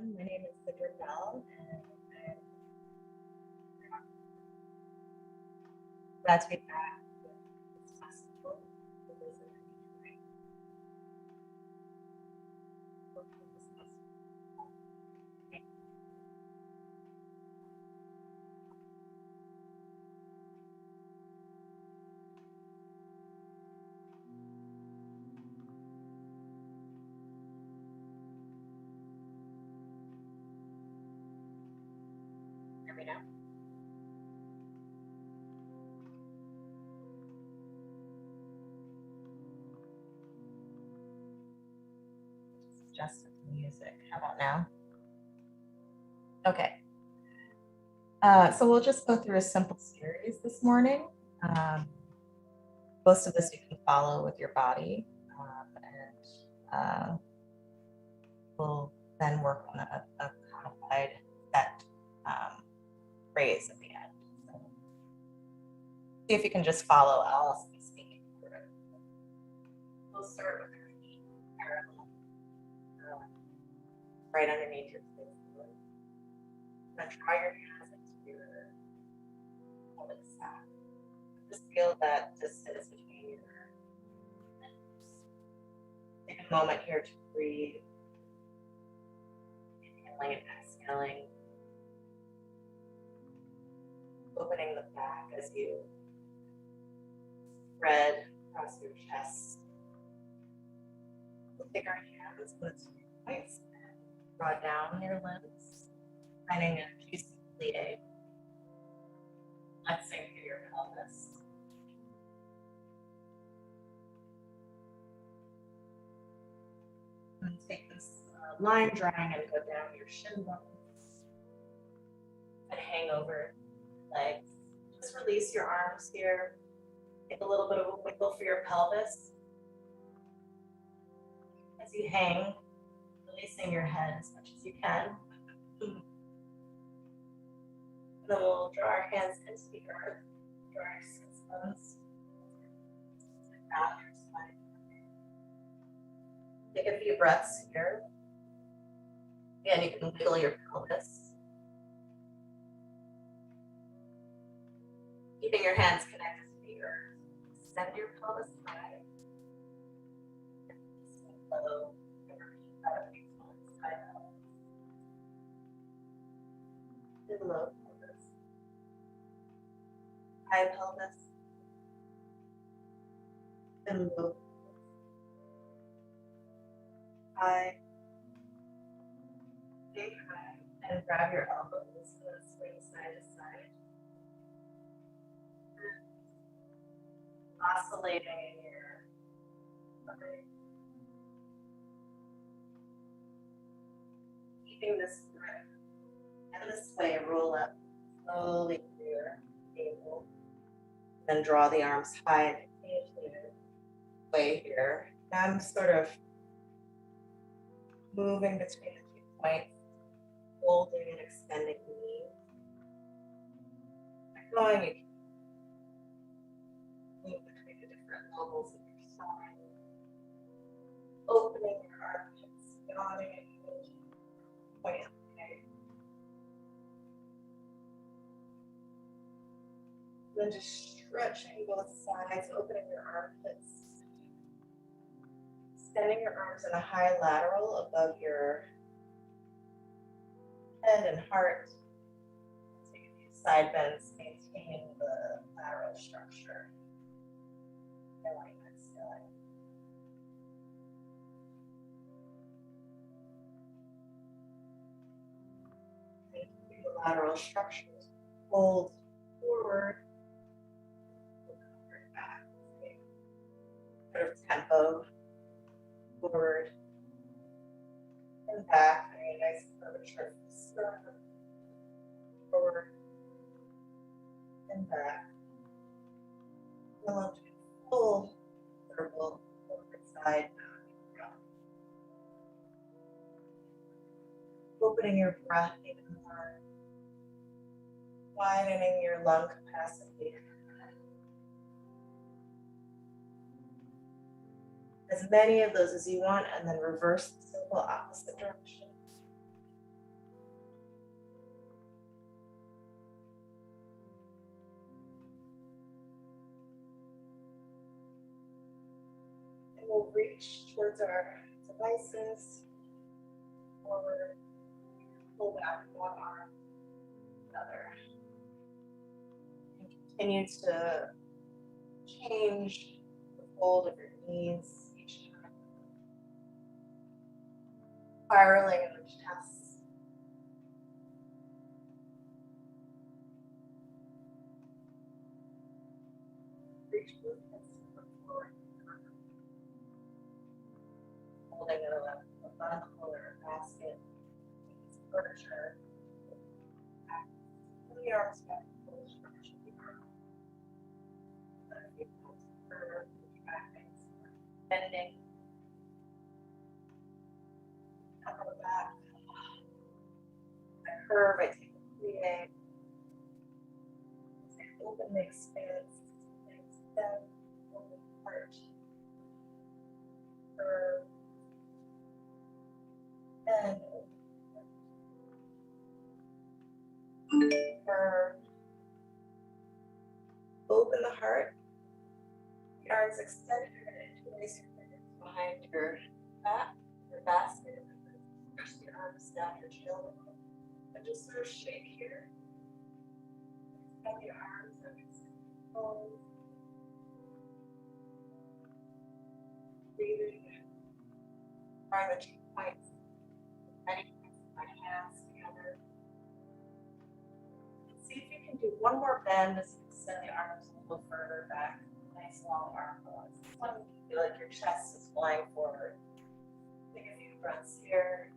everyone. My name is Sidra Bell, and I'm glad to be back with this festival. Hear me now? Just the music. How about now? Okay. So we'll just go through a simple series this morning. Most of this you can follow with your body, and we'll then work on a codified set phrase at the end. So see if you can just follow. I'll also be speaking through it. We'll start with our feet parallel, right underneath your face. And try your hands into your pelvic sac. Just feel that distance between your lips. Take a moment here to breathe. Inhaling and exhaling. Opening the back as you spread across your chest. We'll take our hands, let's points, and draw down your limbs, finding a juicy plie. Flexing through your pelvis. And take this line drawing and go down your shin bones and hang over legs. Just release your arms here. Take a little bit of a wiggle for your pelvis. As you hang, releasing your head as much as you can. And then we'll draw our hands into the earth, draw our sits bones. Down your spine. Take a few breaths here. Again, you can wiggle your pelvis. Keeping your hands connected to the earth. Send your pelvis high. Low. And repeat that a few times. High pelvis. And low pelvis. High pelvis. And low pelvis. High. Stay high. And grab your elbows and swing side to side. Oscillating in your body. Keeping this grip. And this way, roll up slowly through your navel. Then draw the arms high and continue to way here. I'm sort of moving between the 2 points, holding and extending the knees. Going, you can move between the different levels of your spine. Opening your armpits, yawning and point at the head. Then just stretching both sides, opening your armpits. Extending your arms in a high lateral above your head and heart. Take a few side bends, maintaining the lateral structure. Feeling exhaling. Keeping the lateral structure. Hold forward. Back. Sort of tempo. Forward and back, a nice curvature of the sternum. Forward and back. And we'll do a full circle, forward side, back. Opening your breath even more, widening your lung capacity. As many of those as you want, and then reverse the circle opposite direction. reach towards our devices, forward, pull back one arm, another. And continue to change the fold of your knees each time. Spiraling in the chest. Reach movements forward. Holding a bundle or a basket, furniture. Pull your arms back, pull the structure deeper. Bending. Upper back. I curve, I take a plie. Open the expanse. Extend, open heart. Curve. And curve. Open the heart. The arms extended. You're going to interlace your fingers behind your back, your basket. Push the arms down your tailbone. And just sort of shake here. Extend your arms and extend your toes. Breathing. Drawing the 2 points. Ready to my hands together. See if you can do one more bend as you extend the arms a little further back. Nice long arm pose. This one you feel like your chest is flying forward. Take a few breaths here.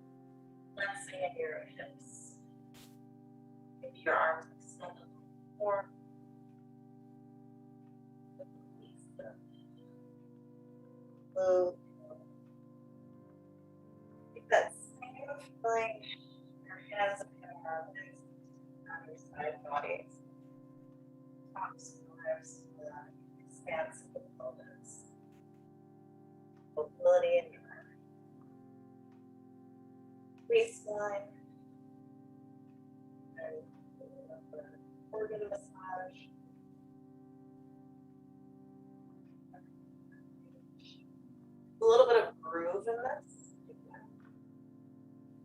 Flexing in your hips. Maybe your arms extend a little more. Release them. Slow. Keep that same feeling. Your hands up your arms on your side body. Tops of the ribs. Expanse of the pelvis. Mobility in your waistline. And organ massage. A little bit of groove in this.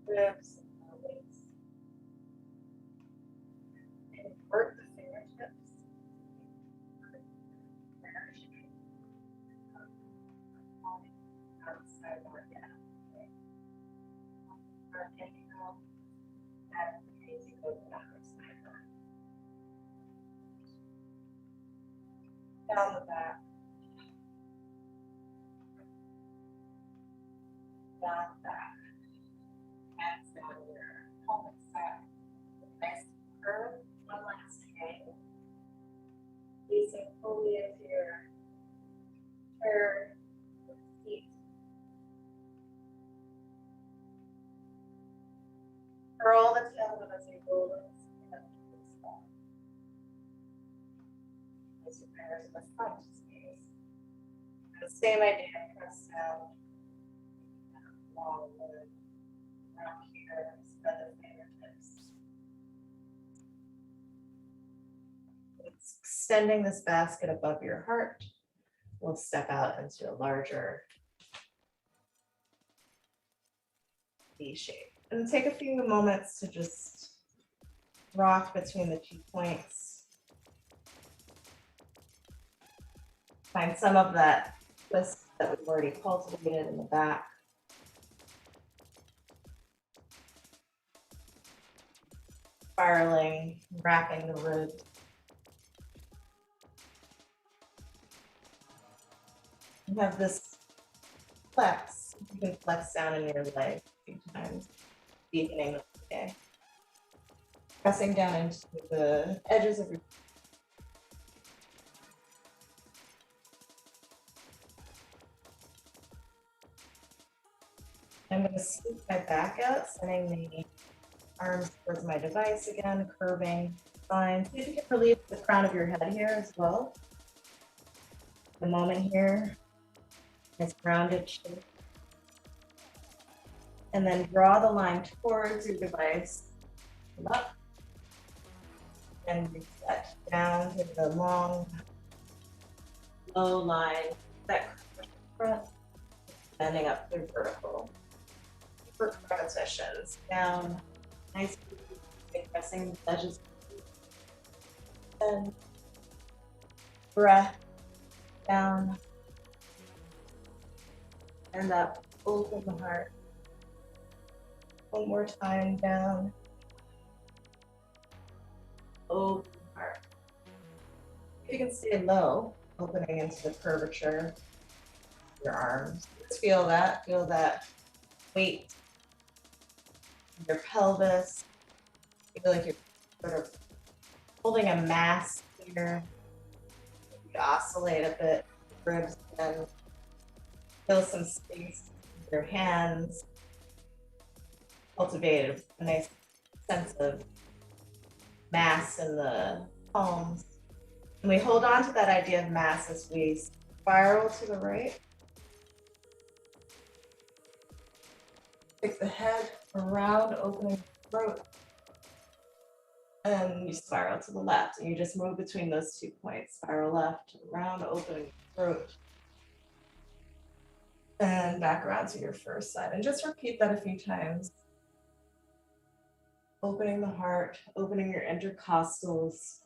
Ribs and pelvis. Invert the fingertips. Outside more down. Inhale. And easy go down the side. Down the back. Down the back. Hands down your pelvic side. Nice curve. One last hang. Facing fully into your chair. Feet. Curl the tailbone as you roll it up to the spine. Place your fingers in the front space. And the same idea, press down. Long leg. Around here, spread the fingertips. It's extending this basket above your heart. We'll step out into a larger V shape. And take a few moments to just rock between the 2 points. Find some of that twist that we've already cultivated in the back. Spiraling, wrapping the ribs. You have this flex. You can flex down in your leg a few times, deepening the plie. Pressing down into the edges of your I'm going to scoop my back out, sending the arms towards my device again, curving spine. See if you can relieve the crown of your head here as well. The moment here, nice rounded shape. And then draw the line towards your device. Come up. And reset down to the long, low line. That front. bending up through vertical. For repetitions, down, nice, pressing the edges, and breath, down, and up, open the heart. One more time, down, open the heart. You can stay low, opening into the curvature of your arms. Just feel that weight in your pelvis. You feel like you're sort of holding a mass here. You oscillate a bit, ribs, and feel some space with your hands. Cultivate a nice sense of mass in the palms. And we hold on to that idea of mass as we spiral to the right. Take the head around, opening the throat. And you spiral to the left. And you just move between those 2 points. Spiral left, around, opening the throat. And back around to your first side. And just repeat that a few times. Opening the heart, opening your intercostals.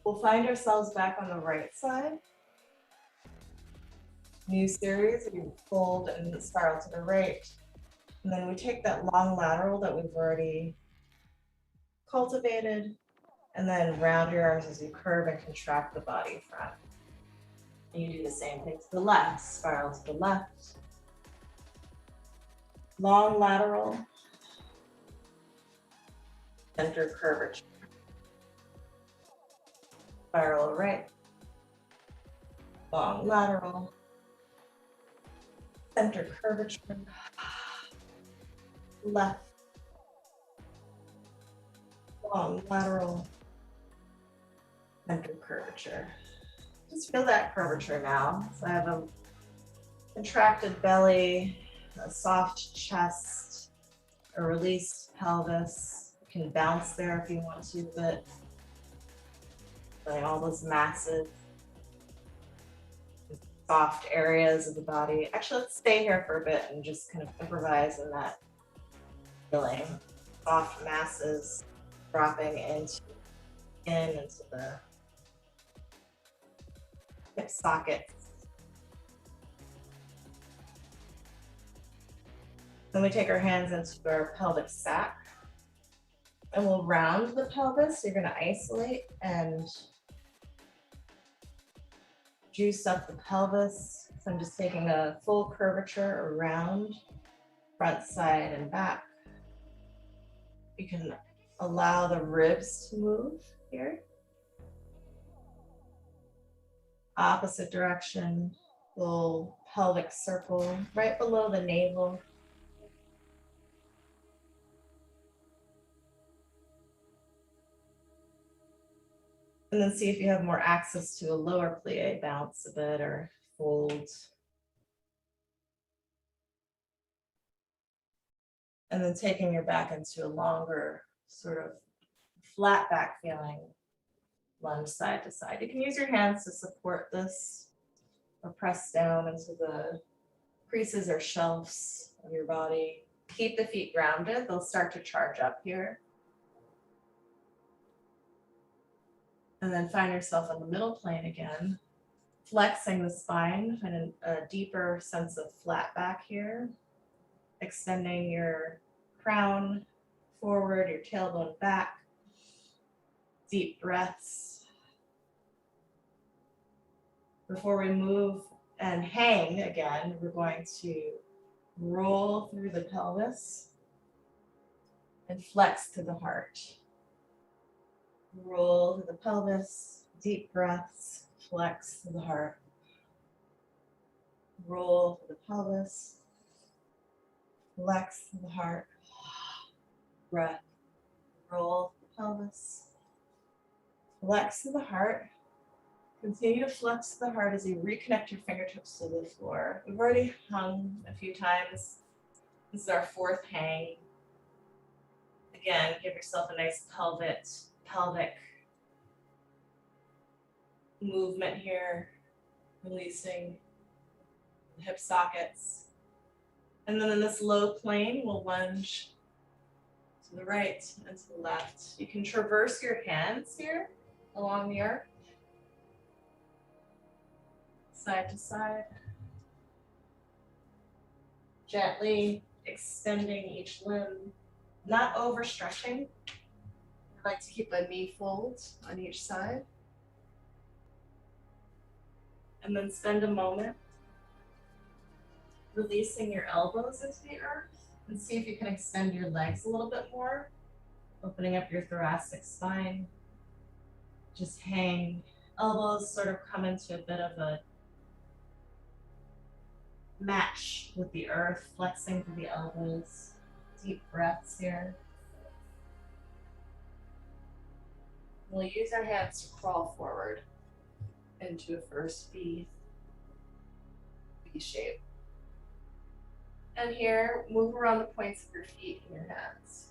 We'll find ourselves back on the right side. New series, we fold and spiral to the right. And then we take that long lateral that we've already cultivated, and then round your arms as you curve and contract the body front. And you do the same thing to the left, spiral to the left. Long lateral, center curvature. Spiral right, long lateral, center curvature, left, long lateral, center curvature. Just feel that curvature now. So I have a contracted belly, a soft chest, a released pelvis. You can bounce there if you want to, but feeling all those massive, soft areas of the body. Actually, let's stay here for a bit and just kind of improvise in that feeling. Soft masses dropping into the hip sockets. Then we take our hands into our pelvic sac and we'll round the pelvis. You're going to isolate and juice up the pelvis. So I'm just taking a full curvature around front, side, and back. You can allow the ribs to move here. Opposite direction, little pelvic circle right below the navel. And then see if you have more access to a lower plie, bounce a bit or fold. And then taking your back into a longer sort of flat back feeling, lunge side to side. You can use your hands to support this or press down into the creases or shelves of your body. Keep the feet grounded. They'll start to charge up here. And then find yourself on the middle plane again, flexing the spine, find a deeper sense of flat back here, extending your crown forward, your tailbone back, deep breaths. Before we move and hang again, we're going to roll through the pelvis and flex to the heart. Roll to the pelvis, deep breaths, flex to the heart. Roll to the pelvis, flex to the heart. Breath. Roll to the pelvis, flex to the heart. Continue to flex to the heart as you reconnect your fingertips to the floor. We've already hung a few times. This is our fourth hang. Again, give yourself a nice pelvic movement here, releasing the hip sockets. And then in this low plane, we'll lunge to the right and to the left. You can traverse your hands here along the arc, side to side, gently extending each limb, not overstretching. I like to keep a knee fold on each side. And then spend a moment releasing your elbows into the earth and see if you can extend your legs a little bit more, opening up your thoracic spine. Just hang, elbows sort of come into a bit of a match with the earth, flexing through the elbows. Deep breaths here. We'll use our hands to crawl forward into a first V shape. And here, move around the points of your feet and your hands.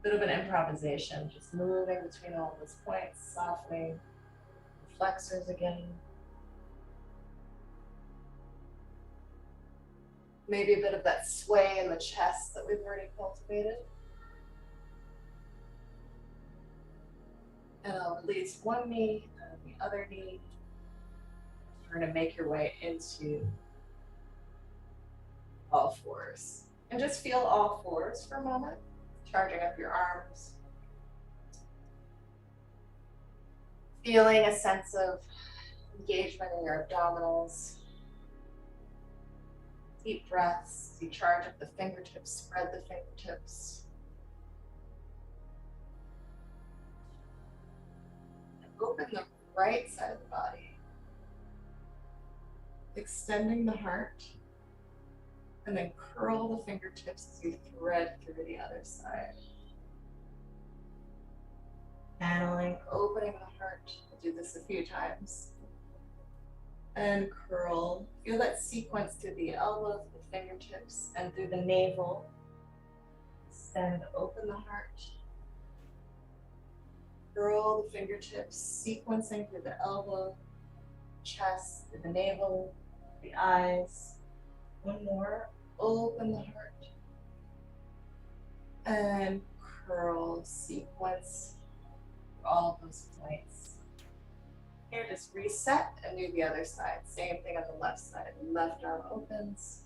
Bit of an improvisation, just moving between all those points, softening the flexors again. Maybe a bit of that sway in the chest that we've already cultivated. And I'll release one knee and the other knee. You're going to make your way into all fours. And just feel all fours for a moment, charging up your arms. Feeling a sense of engagement in your abdominals. Deep breaths, you charge up the fingertips, spread the fingertips. Open the right side of the body, extending the heart, and then curl the fingertips as you thread through the other side. Channeling, opening the heart. We'll do this a few times. And curl. Feel that sequence through the elbows, the fingertips, and through the navel. Extend, open the heart. Curl the fingertips, sequencing through the elbow, chest, through the navel, the eyes. One more, open the heart. And curl, sequence all those points. Here, just reset and do the other side. Same thing on the left side. Left arm opens.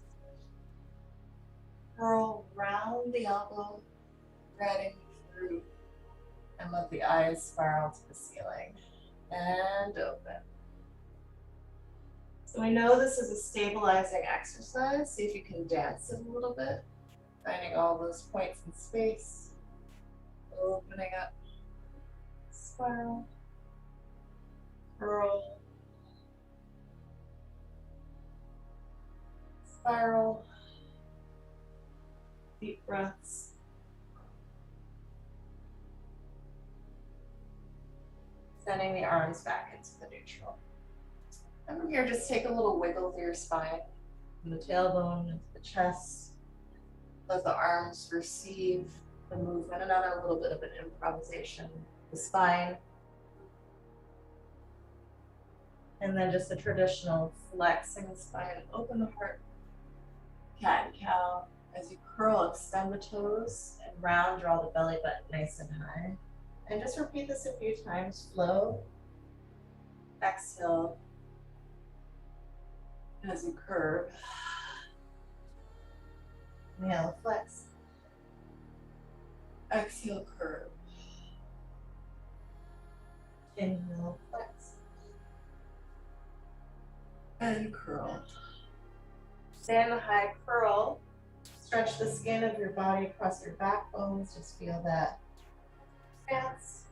Curl round the elbow, threading through. And let the eyes spiral to the ceiling. And open. So I know this is a stabilizing exercise. See if you can dance it a little bit. Finding all those points in space. Opening up. Spiral. Curl. Spiral. Deep breaths. Sending the arms back into the neutral. And from here, just take a little wiggle through your spine, from the tailbone into the chest. Let the arms receive the movement. Another little bit of an improvisation. The spine. And then just the traditional flexing the spine. Open the heart. Cat and cow. As you curl, extend the toes and round, draw the belly button nice and high. And just repeat this a few times. Flow, exhale, as you curve. Inhale, flex. Exhale, curve. Inhale, flex. And curl. Stay in the high curl. Stretch the skin of your body across your backbones. Just feel that stance.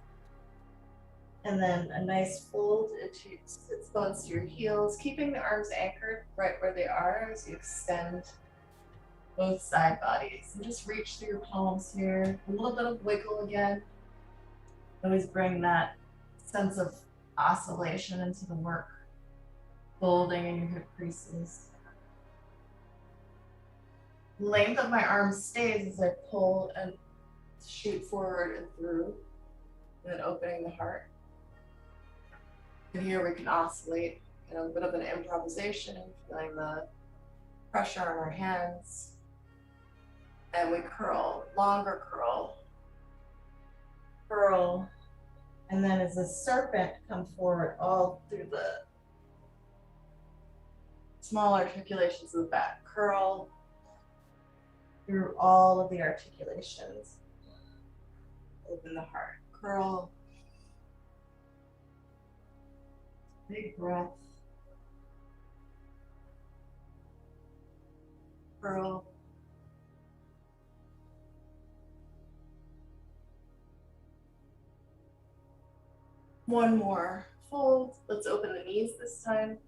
And then a nice fold into sits bones to your heels, keeping the arms anchored right where they are as you extend both side bodies. And just reach through your palms here. A little bit of wiggle again. Always bring that sense of oscillation into the work. Folding in your hip creases. Length of my arms stays as I pull and shoot forward and through, and then opening the heart. And here we can oscillate in a bit of an improvisation, feeling the pressure on our hands. And we curl, longer curl, curl, and then as a serpent, come forward all through the small articulations of the back. Curl through all of the articulations. Open the heart. Curl. Big breath. Curl. One more. Fold. Let's open the knees this time.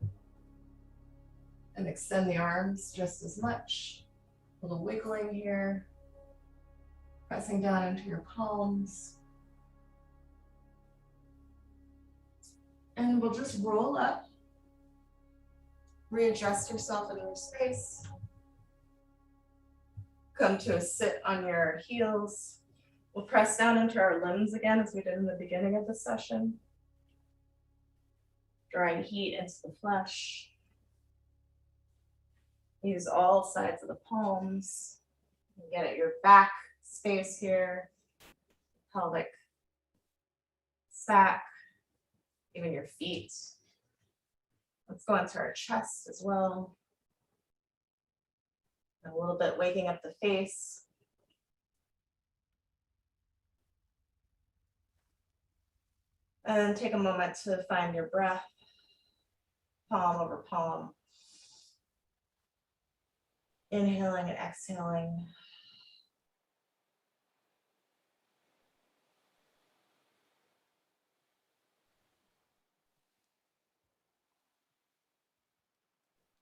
And extend the arms just as much. A little wiggling here. Pressing down into your palms. And we'll just roll up. Readjust yourself in your space. Come to a sit on your heels. We'll press down into our limbs again as we did in the beginning of the session. Drawing heat into the flesh. Use all sides of the palms. Get at your back space here. Pelvic sac. Even your feet. Let's go into our chest as well. And a little bit waking up the face. And take a moment to find your breath. Palm over palm. Inhaling and exhaling.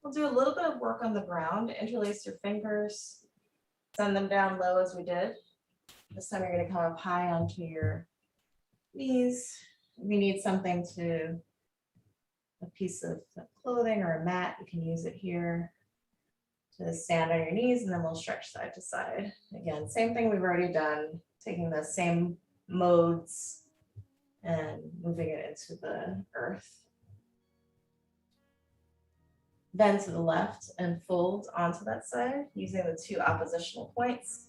We'll do a little bit of work on the ground. Interlace your fingers. Send them down low as we did. This time you're going to come up high onto your knees. We need something to, a piece of clothing or a mat. You can use it here to stand on your knees, and then we'll stretch side to side. Again, same thing we've already done, taking the same modes and moving it into the earth. Then to the left and fold onto that side using the two oppositional points.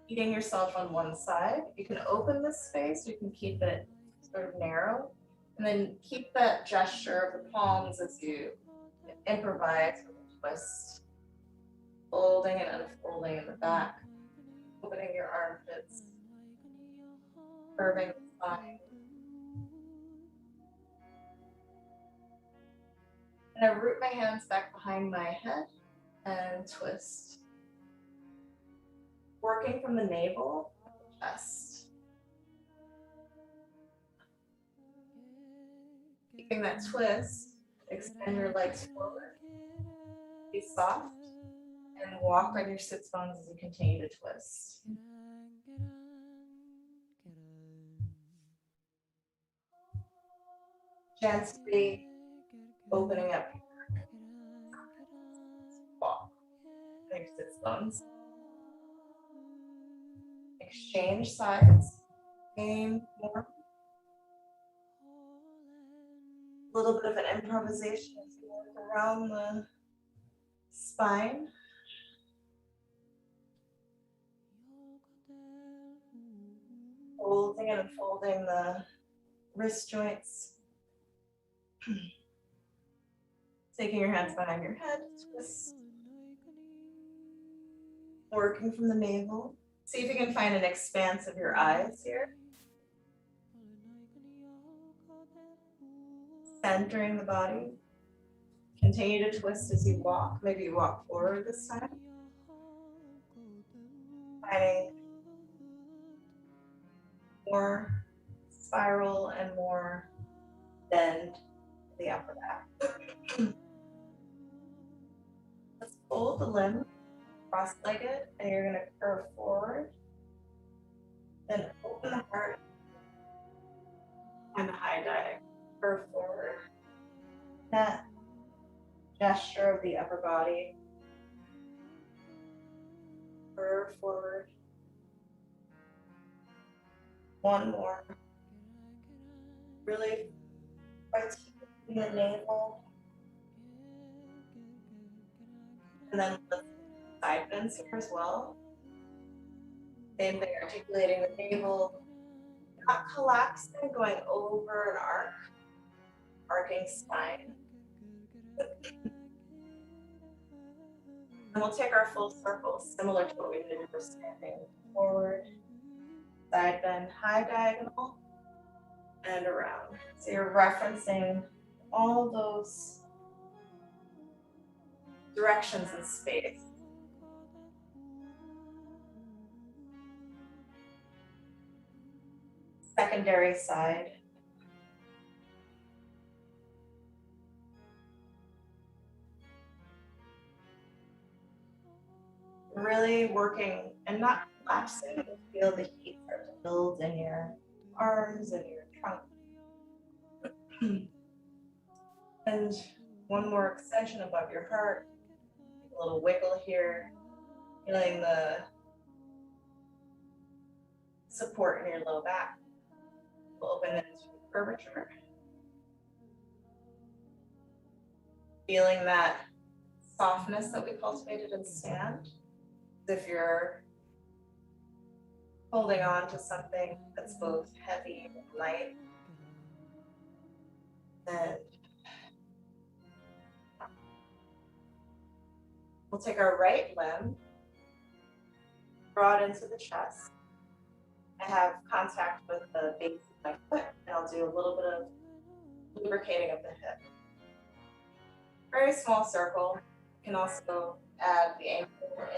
Eating yourself on one side. You can open this space, you can keep it sort of narrow, and then keep that gesture of the palms as you improvise with a twist. Folding and unfolding in the back. Opening your armpits. Curving the spine. And I root my hands back behind my head and twist. Working from the navel, chest. Keeping that twist, extend your legs forward. Be soft and walk on your sits bones as you continue to twist. Gently opening up. Walk. Your sits bones. Exchange sides. Gain more. A little bit of an improvisation as you work around the spine. Folding and unfolding the wrist joints. Taking your hands behind your head, twist. Working from the navel. See if you can find an expanse of your eyes here. Centering the body. Continue to twist as you walk. Maybe you walk forward this time. Finding more spiral and more bend in the upper back. Let's fold the limb cross-legged, and you're going to curve forward. Then open the heart and the high dive. Curve forward. That gesture of the upper body. Curve forward. One more. Really articulating the navel. And then the side bends here as well. Same thing, articulating the navel, not collapsing, going over an arc, arcing spine. And we'll take our full circle, similar to what we did when we were standing. Forward, side bend, high diagonal, and around. So you're referencing all those directions in space. Secondary side. Really working and not collapsing, but feel the heat start to build in your arms and your trunk. And one more extension above your heart. A little wiggle here, feeling the support in your low back. We'll open into curvature. Feeling that softness that we cultivated in stand. If you're holding on to something that's both heavy and light, then we'll take our right limb, draw it into the chest. I have contact with the base of my foot, and I'll do a little bit of lubricating of the hip. Very small circle. You can also add the ankle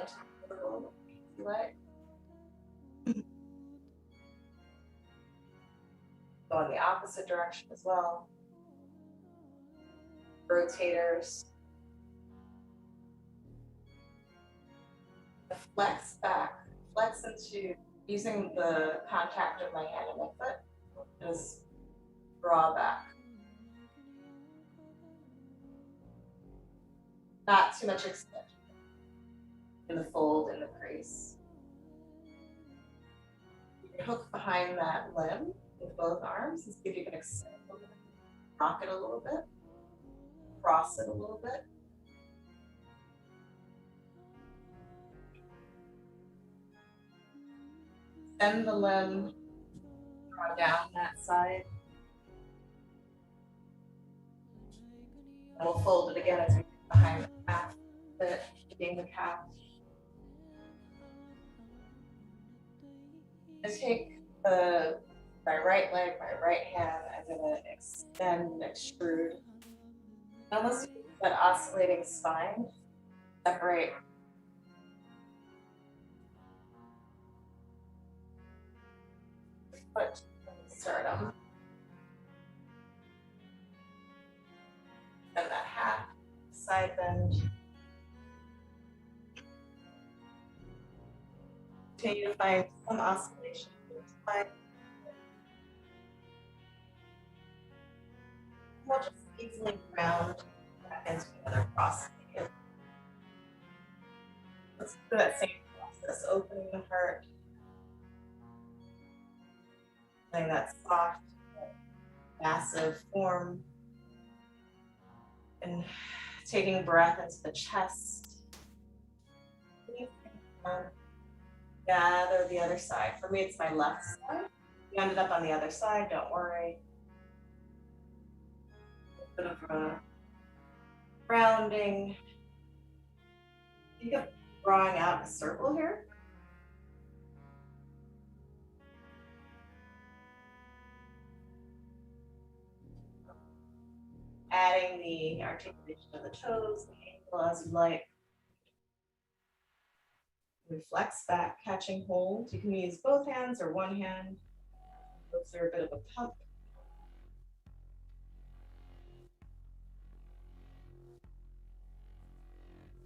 into the circle if you like. Go in the opposite direction as well. Rotators. The flex back, flex into using the contact of my hand and my foot. Just draw back. Not too much extension in the fold and the crease. You can hook behind that limb with both arms and see if you can extend a little bit, rock it a little bit, cross it a little bit. Extend the limb, draw down that side. And we'll fold it again as we get behind the calf, keeping the calf. I take my right leg, my right hand, I'm gonna extend and extrude. Almost that oscillating spine, separate. Foot from the sternum. And that half side bend. Continue to find some oscillation in the spine. We'll just easily round back into another cross. Let's do that same process, opening the heart. Feeling that soft, massive form. And taking breath into the chest. Gather the other side. For me, it's my left side. You ended up on the other side, don't worry. A bit of a rounding. Think of drawing out a circle here. Adding the articulation of the toes, the ankle as you like. Reflex back, catching hold. You can use both hands or one hand. Go through a bit of a pump.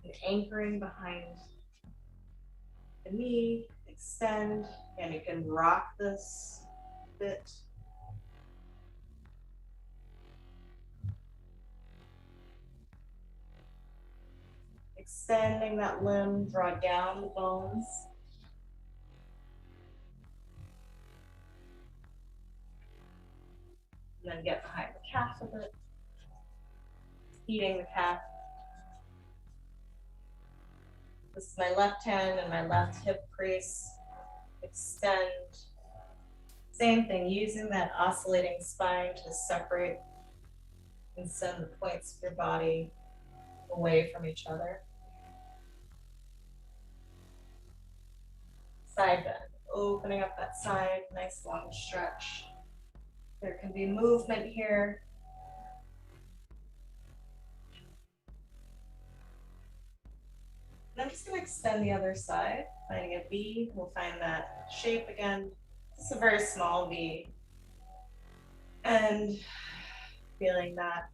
And anchoring behind the knee, extend, and you can rock this a bit. Extending that limb, draw down the bones. and get behind the calf a bit, feeding the calf. This is my left hand and my left hip crease. Extend. Same thing, using that oscillating spine to separate and send the points of your body away from each other. Side bend, opening up that side, nice long stretch. There can be movement here. And I'm just going to extend the other side, finding a V. We'll find that shape again. It's a very small V. And feeling that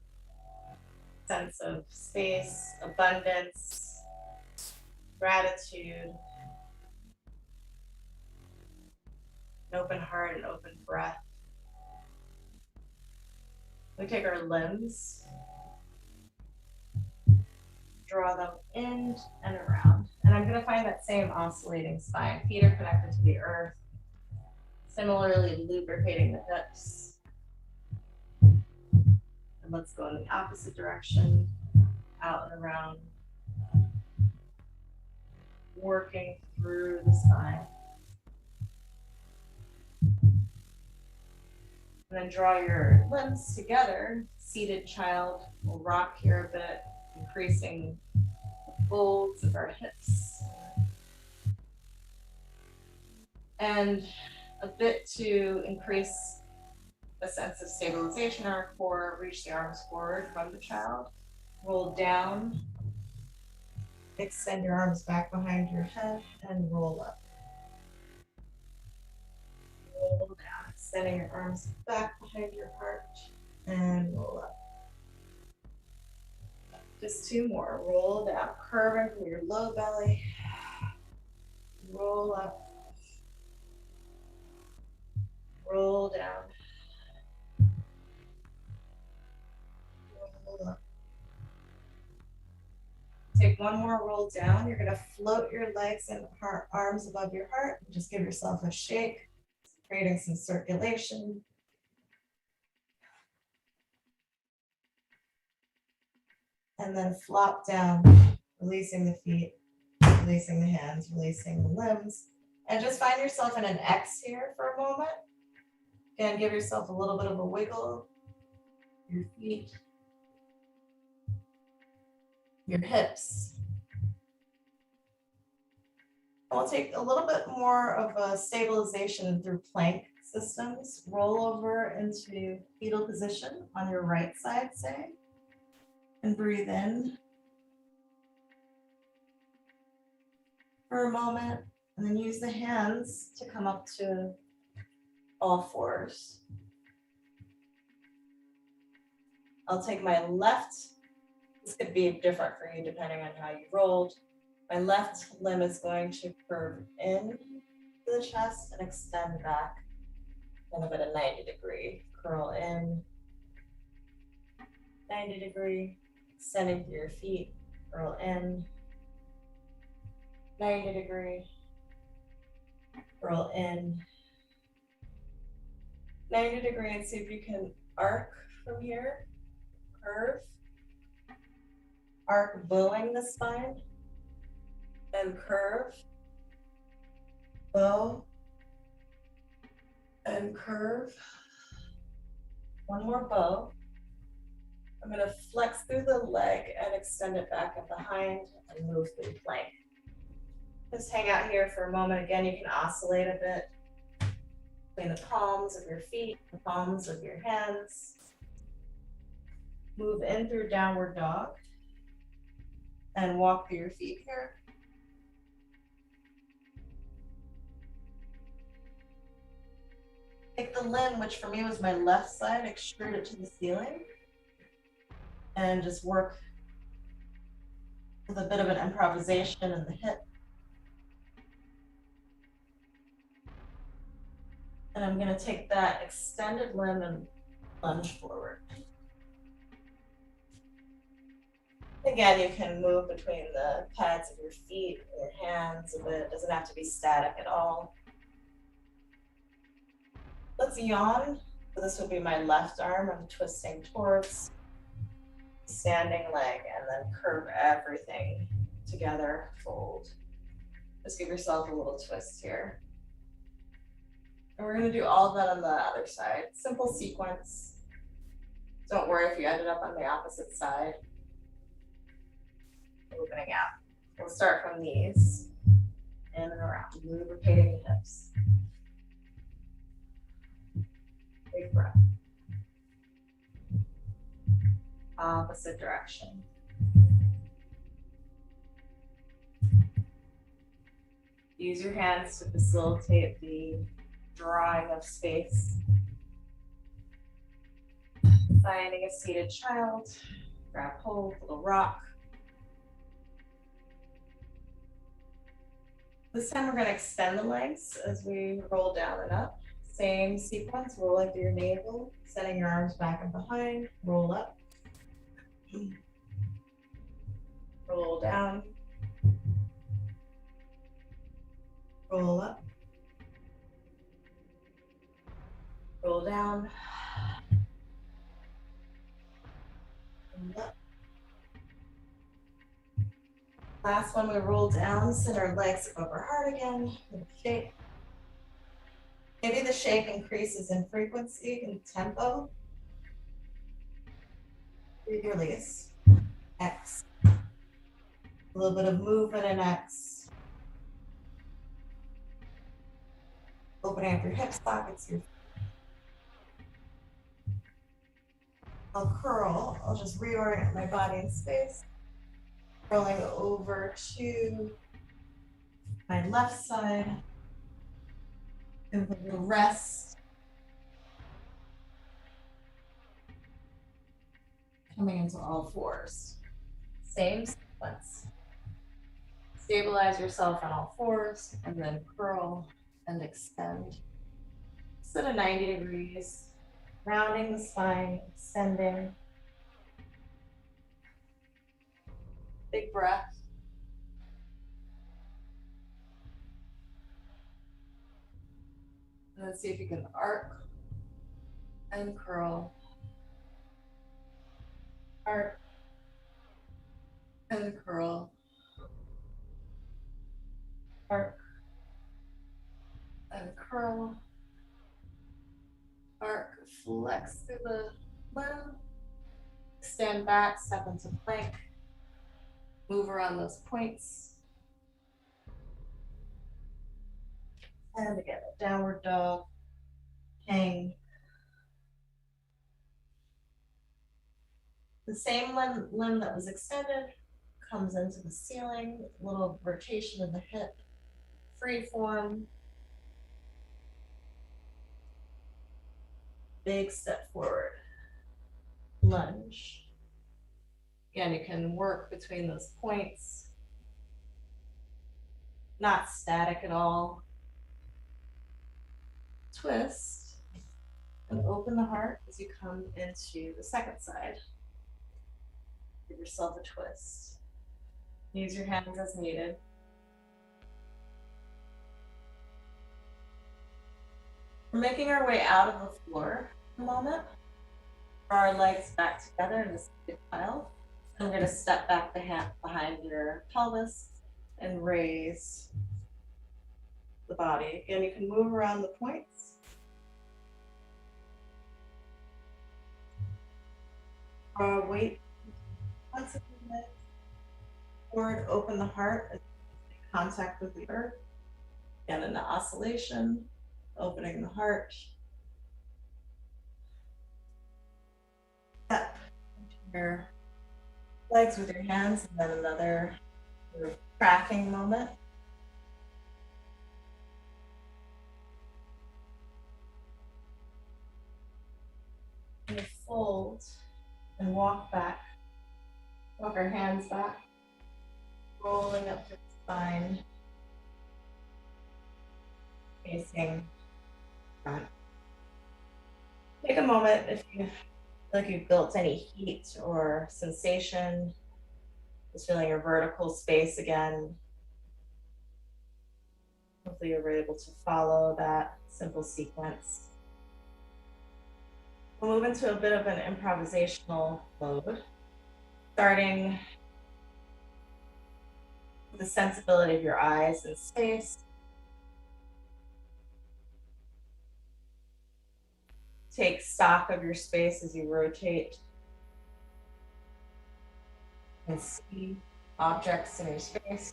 sense of space, abundance, gratitude, an open heart, an open breath. We take our limbs, draw them in and around. And I'm going to find that same oscillating spine. Feet are connected to the earth. Similarly, lubricating the hips. And let's go in the opposite direction, out and around. Working through the spine. And then draw your limbs together. Seated child. We'll rock here a bit, increasing the folds of our hips. And a bit to increase the sense of stabilization in our core. Reach the arms forward from the child. Roll down. Extend your arms back behind your head and roll up. Roll down, extending your arms back behind your heart and roll up. Just two more. Roll down, curving from your low belly. Roll up. Roll down. Roll up. Take one more roll down. You're going to float your legs and arms above your heart. Just give yourself a shake, creating some circulation. And then flop down, releasing the feet, releasing the hands, releasing the limbs. And just find yourself in an X here for a moment. Again, give yourself a little bit of a wiggle. Your feet, your hips. And we'll take a little bit more of a stabilization through plank systems. Roll over into fetal position on your right side, say, and breathe in for a moment, and then use the hands to come up to all fours. I'll take my left, this could be different for you depending on how you rolled. My left limb is going to curve in to the chest and extend back, kind of at a 90-degree. Curl in, 90-degree, extending through your feet, curl in, 90-degree, curl in, 90-degree, and see if you can arc from here, curve, arc bowing the spine, then curve, bow, and curve. One more bow. I'm going to flex through the leg and extend it back and behind and move through plank. Just hang out here for a moment. Again, you can oscillate a bit between the palms of your feet, the palms of your hands. Move in through downward dog and walk through your feet here. Take the limb, which for me was my left side, extrude it to the ceiling, and just work with a bit of an improvisation in the hip. And I'm going to take that extended limb and lunge forward. Again, you can move between the pads of your feet, your hands a bit. It doesn't have to be static at all. Let's yawn So this would be my left arm. I'm twisting towards standing leg and then curve everything together, fold. Just give yourself a little twist here. And we're gonna do all of that on the other side. Simple sequence. Don't worry if you ended up on the opposite side. Opening out. We'll start from these, in and around, lubricating the hips. Big breath. Opposite direction. Use your hands to facilitate the drawing of space. Finding a seated child, grab hold, little rock. This time we're going to extend the legs as we roll down and up. Same sequence, rolling through your navel, setting your arms back and behind, roll up. Roll down. Roll up. Roll down. Roll up. Last one, we roll down, send our legs over heart again, shape. Maybe the shape increases in frequency and tempo. Breathe, release. X. A little bit of movement in X. Opening up your hip sockets. I'll curl. I'll just reorient my body in space. Rolling over to my left side. And a little rest. Coming into all fours. Same sequence. Stabilize yourself on all fours and then curl and extend. Sit at 90 degrees, rounding the spine, extending. Big breath. And then see if you can arc and curl. Arc and curl. Arc and curl. Arc, flex through the limb. Stand back, step into plank. Move around those points. And again, downward dog, hang. The same limb that was extended comes into the ceiling, a little rotation of the hip, free form. Big step forward, lunge. Again, you can work between those points, not static at all. Twist and open the heart as you come into the second side. Give yourself a twist. Use your hands as needed. We're making our way out of the floor for a moment. Draw our legs back together in a seated pile. I'm going to step back the hand behind your pelvis and raise the body. Again, you can move around the points. Draw weight once again. Forward, open the heart, make contact with the earth. Again, in the oscillation, opening the heart. Step into your legs with your hands, and then another tracking moment. And fold and walk back. Walk our hands back, rolling up the spine, facing front. Take a moment if you feel like you've built any heat or sensation, just feeling your vertical space again. Hopefully you were able to follow that simple sequence. We'll move into a bit of an improvisational mode, starting with the sensibility of your eyes and space. Take stock of your space as you rotate and see objects in your space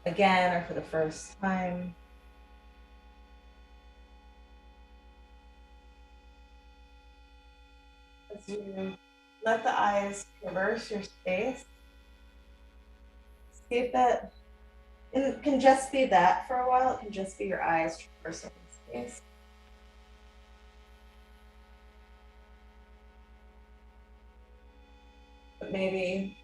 again or for the first time. As you let the eyes traverse your space, see if that, it can just be that for a while, it can just be your eyes traversing the space. But maybe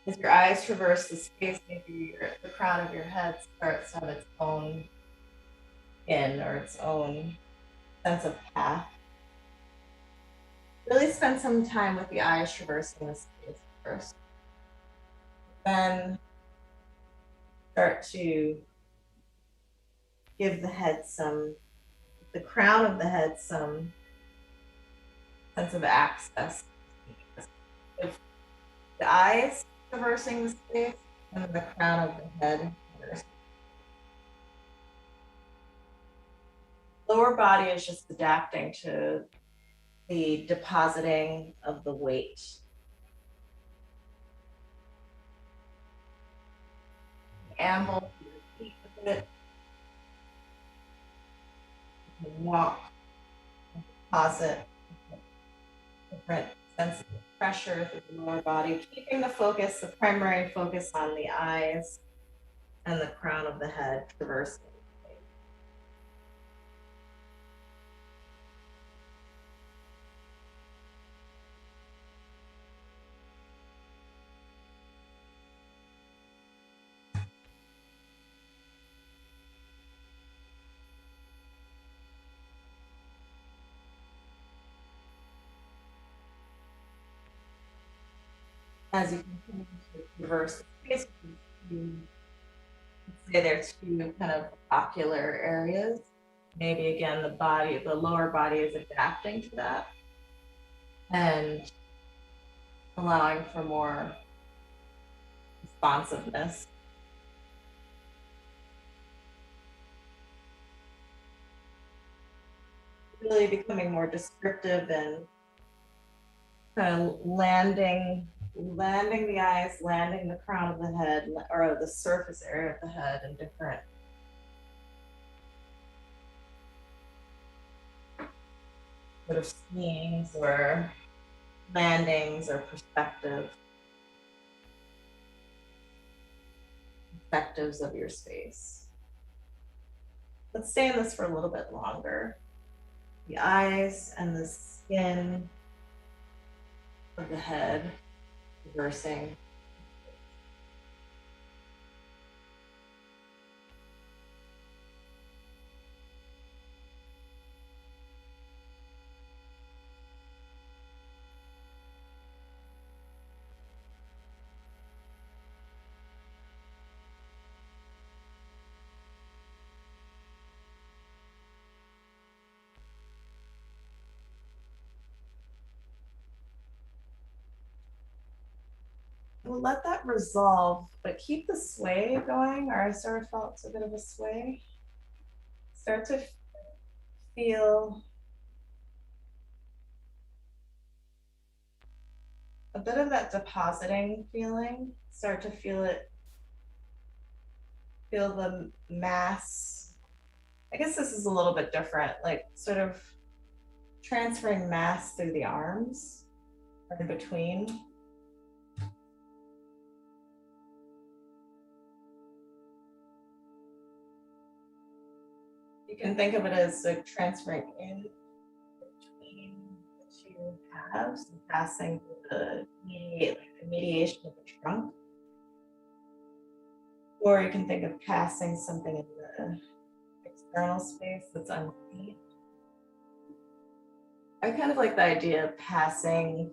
as your eyes traverse the space, maybe the crown of your head starts to have its own in or its own sense of path. Really spend some time with the eyes traversing the space first. Then start to give the head the crown of the head some sense of access. If the eyes traversing the space and the crown of the head traversing. Lower body is just adapting to the depositing of the weight. Amble your feet a bit. You can walk, deposit different senses of pressure through the lower body, keeping the focus, the primary focus on the eyes and the crown of the head traversing. As you continue to traverse the space, you say there are two kind of ocular areas. Maybe again, the lower body is adapting to that and allowing for more responsiveness. Really becoming more descriptive and kind of landing the eyes, landing the crown of the head, or the surface area of the head in different sort of swings or landings or perspectives of your space. Let's stay in this for a little bit longer. The eyes and the skin of the head traversing. We'll let that resolve, but keep the sway going, or I sort of felt a bit of a sway. Start to feel a bit of that depositing feeling. Start to feel it, feel the mass. I guess this is a little bit different, like sort of transferring mass through the arms or in between. You can think of it as like transferring in between the two halves and passing the mediation of the trunk. Or you can think of passing something in the external space that's underneath. I kind of like the idea of passing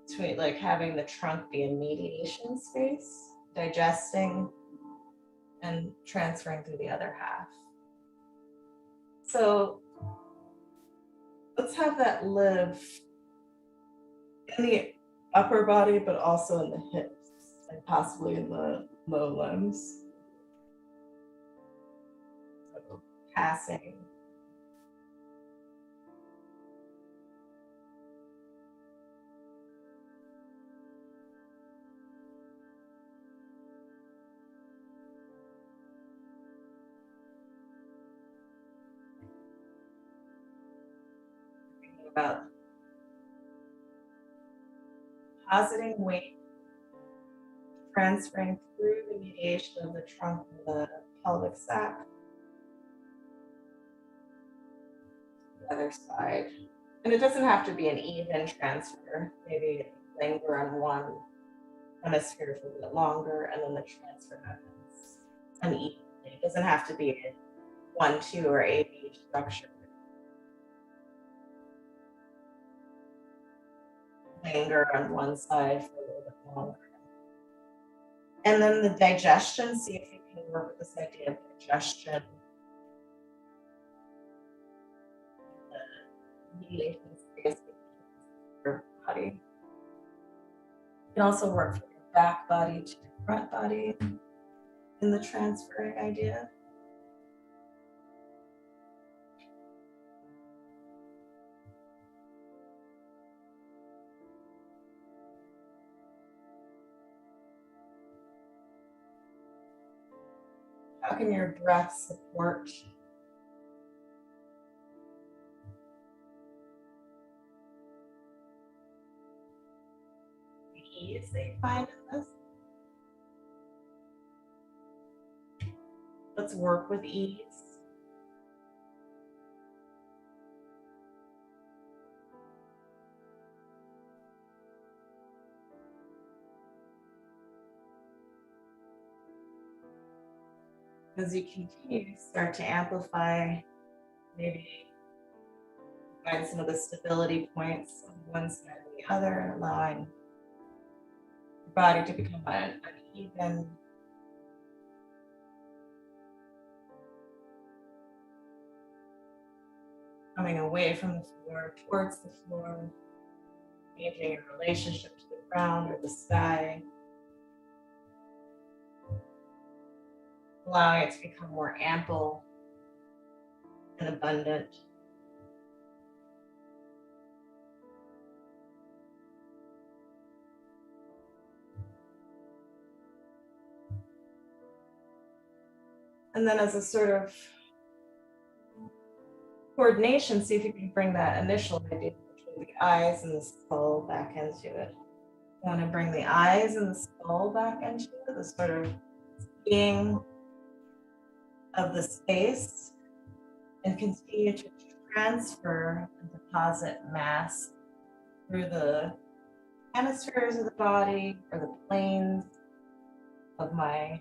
between, like having the trunk be a mediation space, digesting and transferring through the other half. So let's have that live in the upper body, but also in the hips and possibly in the low limbs. So passing. Thinking about depositing weight, transferring through the mediation of the trunk and the pelvic sac. The other side. And it doesn't have to be an even transfer. Maybe linger on one hemisphere for a bit longer and then the transfer happens unevenly. It doesn't have to be a 1-2 or 8-8 structure. Linger on one side for a little bit longer. And then the digestion, see if you can work with this idea of digestion. The mediation space between your body. You can also work from your back body to your front body in the transferring idea. How can your breath support the ease that you find in this? Let's work with ease. As you continue, start to amplify, maybe find some of the stability points on one side or the other, allowing your body to become uneven. Coming away from the floor, towards the floor, changing your relationship to the ground or the sky. Allowing it to become more ample and abundant. And then as a sort of coordination, see if you can bring that initial idea between the eyes and the skull back into it. You want to bring the eyes and the skull back into it, the sort of being of the space, and continue to transfer and deposit mass through the hemispheres of the body or the planes of my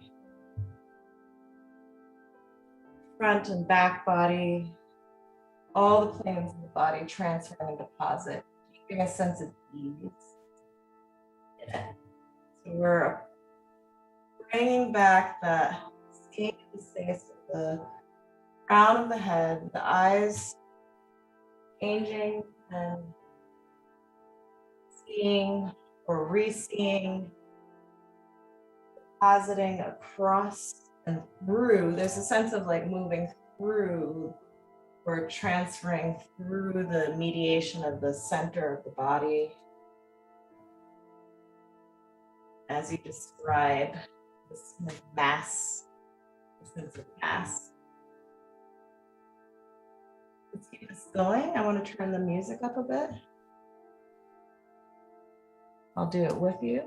front and back body, all the planes of the body transferring and deposit, keeping a sense of ease in it. So we're bringing back that seeing the space of the crown of the head, the eyes changing and seeing or re-seeing, depositing across and through. There's a sense of like moving through or transferring through the mediation of the center of the body as you describe this mass, this sense of mass. Let's keep this going. I want to turn the music up a bit. I'll do it with you.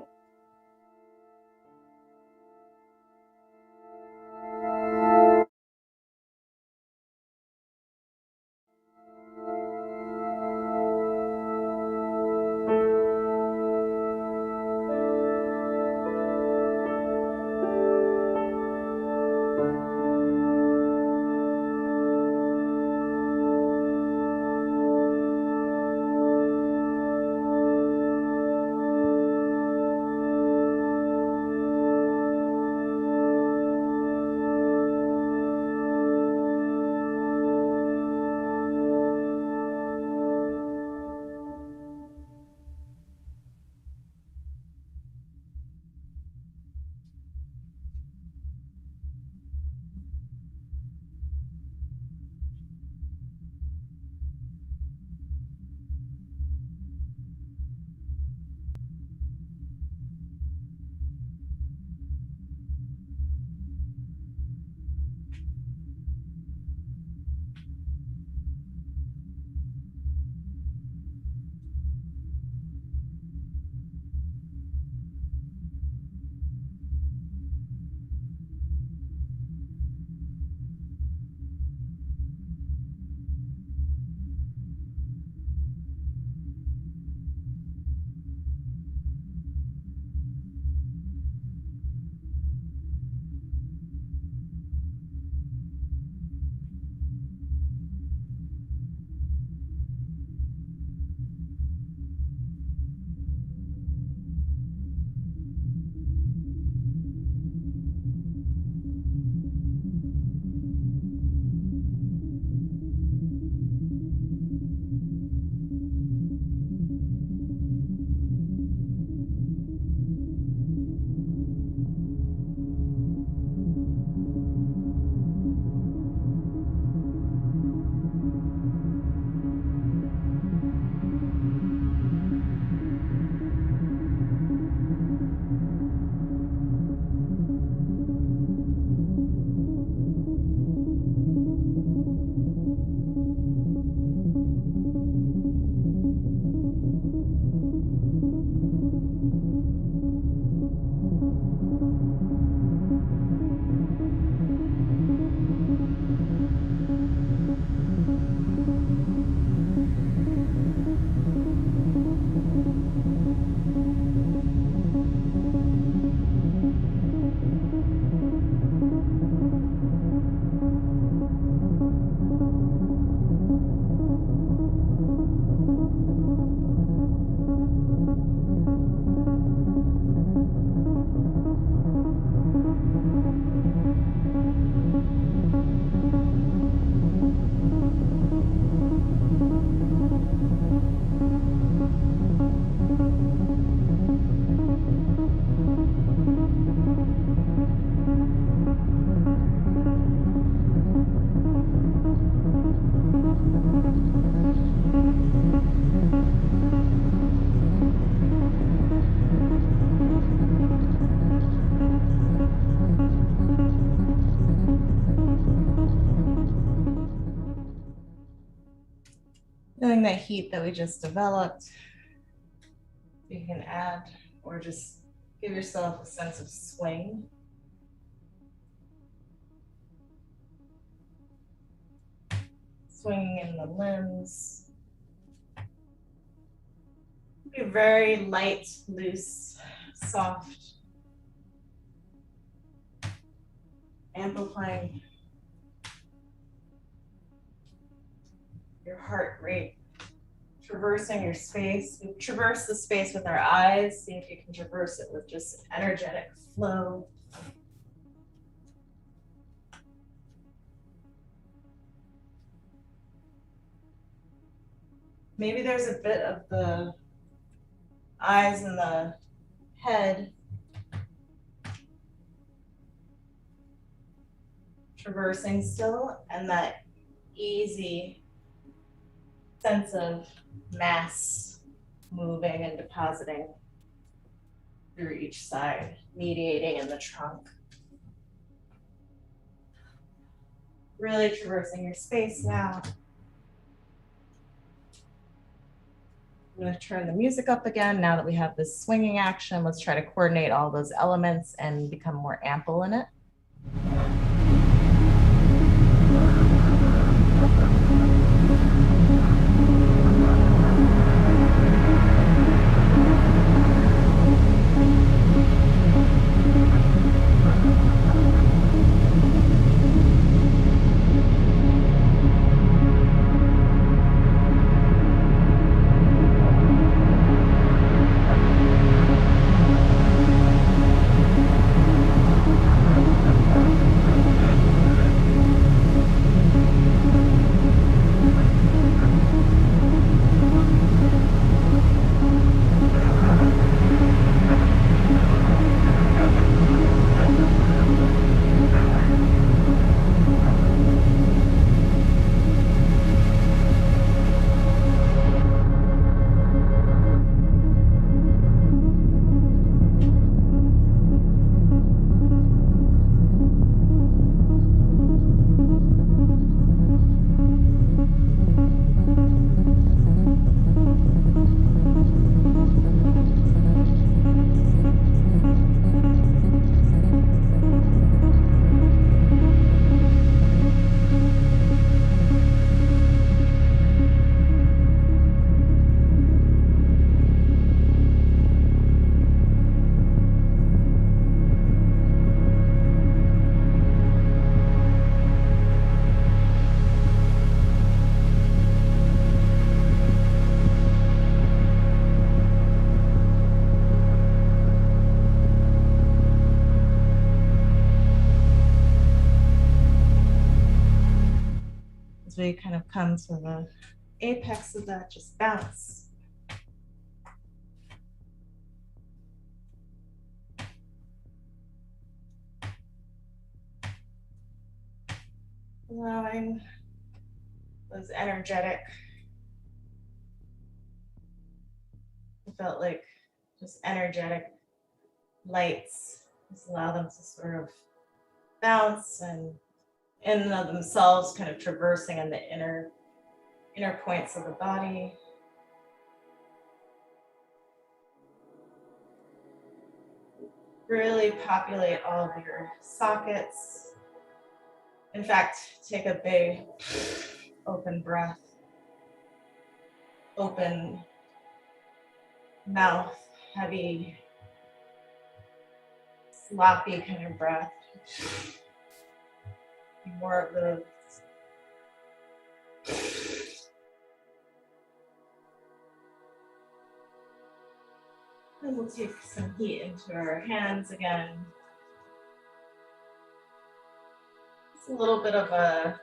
Feeling that heat that we just developed, you can add or just give yourself a sense of swing. Swinging in the limbs. Be very light, loose, soft. Amplifying your heart rate. Traversing your space. We traverse the space with our eyes. See if you can traverse it with just energetic flow. Maybe there's a bit of the eyes and the head traversing still, and that easy sense of mass moving and depositing through each side, mediating in the trunk. Really traversing your space now. I'm going to turn the music up again now that we have this swinging action. Let's try to coordinate all those elements and become more ample in it. As we kind of come to the apex of that, just bounce. Allowing those energetic, it felt like just energetic lights, just allow them to sort of bounce and in and of themselves kind of traversing in the inner points of the body. Really populate all of your sockets. In fact, take a big open breath. Open mouth, heavy, sloppy kind of breath. More of the And we'll take some heat into our hands again. It's a little bit of a,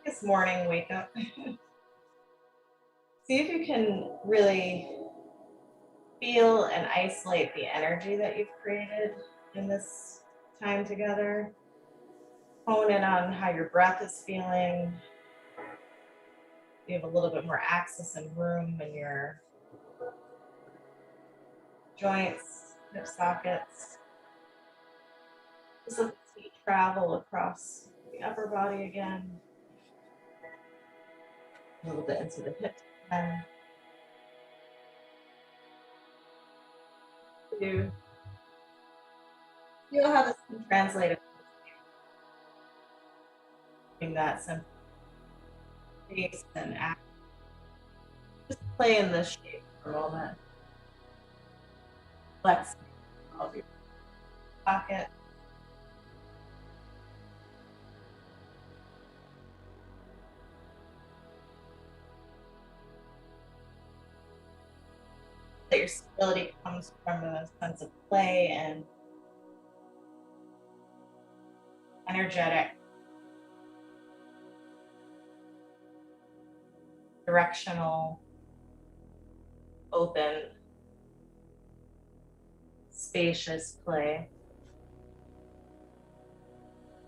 I guess, morning wake up. See if you can really feel and isolate the energy that you've created in this time together. Hone in on how your breath is feeling. You have a little bit more access and room in your joints, hip sockets. Just let the feet travel across the upper body again. A little bit into the hip. You feel how this can translate in that simple space and act. Just play in this shape for a moment. Flex all of your pocket. That your stability comes from a sense of play and energetic, directional, open, spacious play.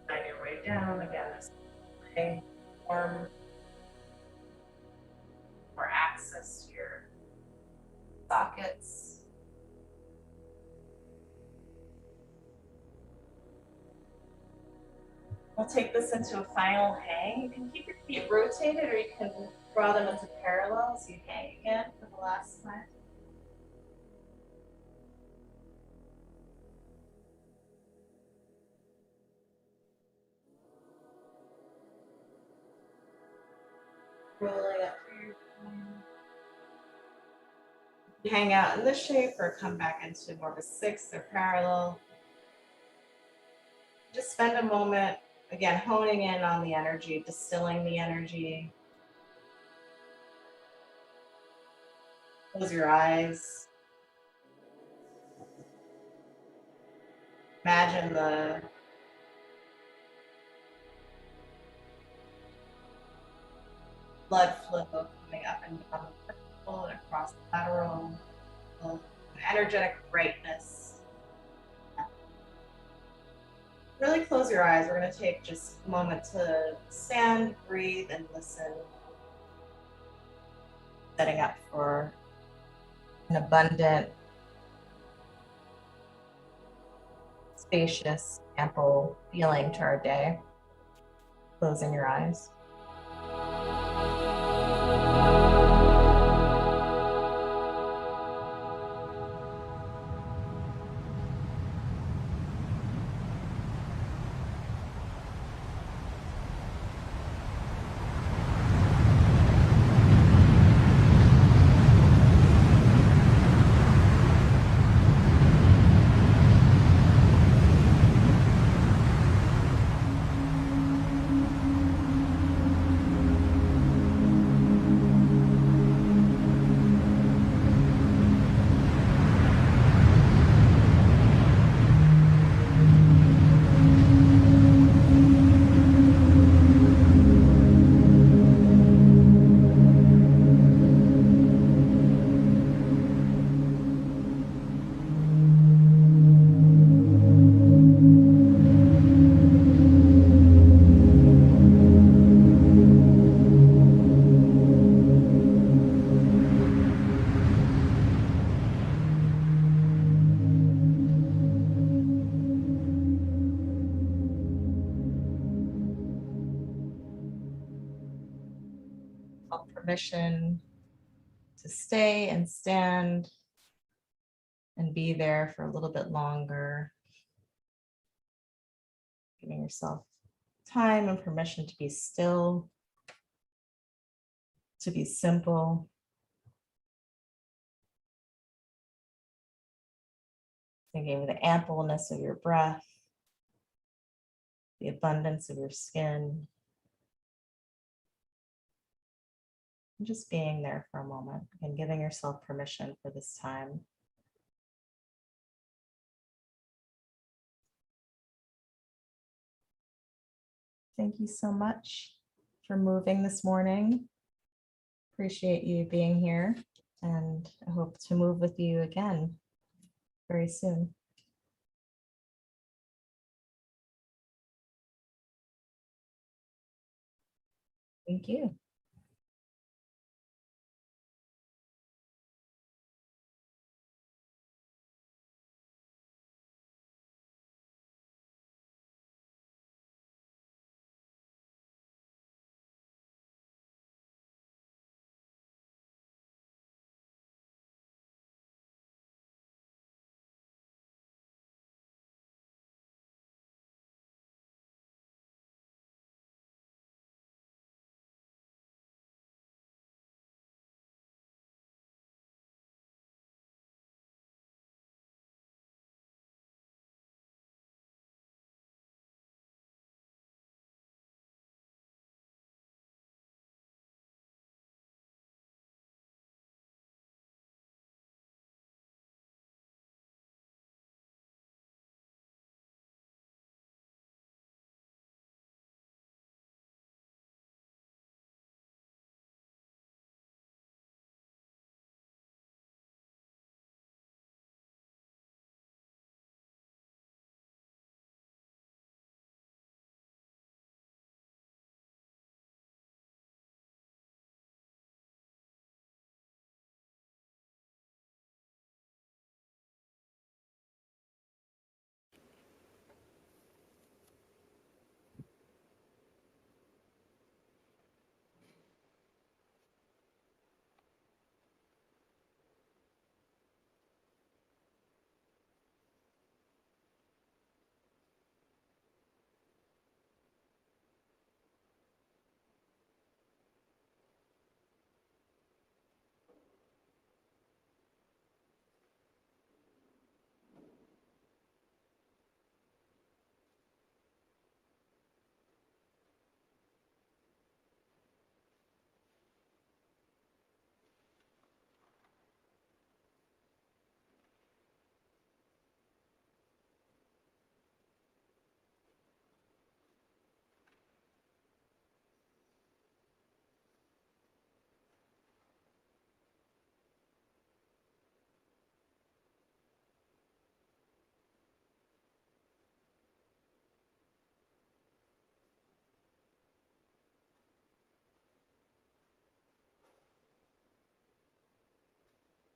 Find your way down again. This play, warm, more access to your sockets. We'll take this into a final hang. You can keep your feet rotated or you can draw them into parallel so you hang again for the last time. Rolling up through your spine. Hang out in this shape or come back into more of a sixth or parallel. Just spend a moment, again, honing in on the energy, distilling the energy. Close your eyes. Imagine the blood flow coming up and down the vertical and across the lateral, energetic brightness. Really close your eyes. We're going to take just a moment to stand, breathe, and listen. Setting up for an abundant, spacious, ample feeling to our day. Closing your eyes. Permission to stay and stand and be there for a little bit longer. Giving yourself time and permission to be still, to be simple. Thinking of the ampleness of your breath, the abundance of your skin. And just being there for a moment and giving yourself permission for this time. Thank you so much for moving this morning. Appreciate you being here, and I hope to move with you again very soon. Thank you.